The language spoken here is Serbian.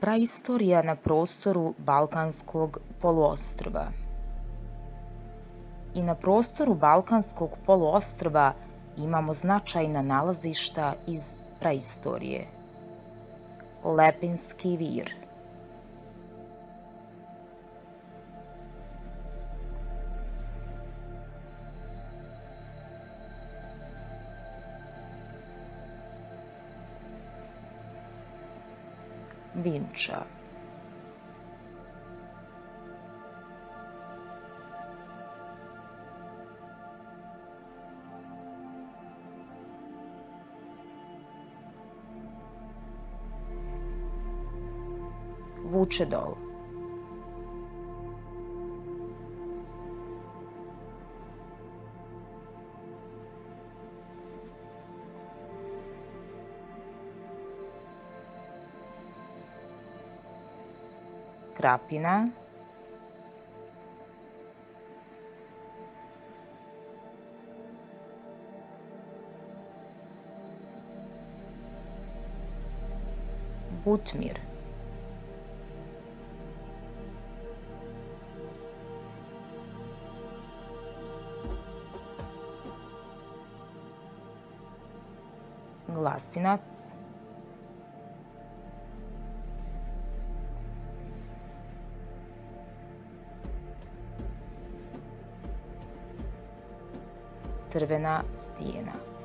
Praistorija na prostoru Balkanskog poluostrva. I na prostoru Balkanskog poluostrva imamo značajna nalazišta iz praistorije. Lepinski vir, Vinča, Vučedol, Krapina, Butmir, Glasinac, Crvena stijena.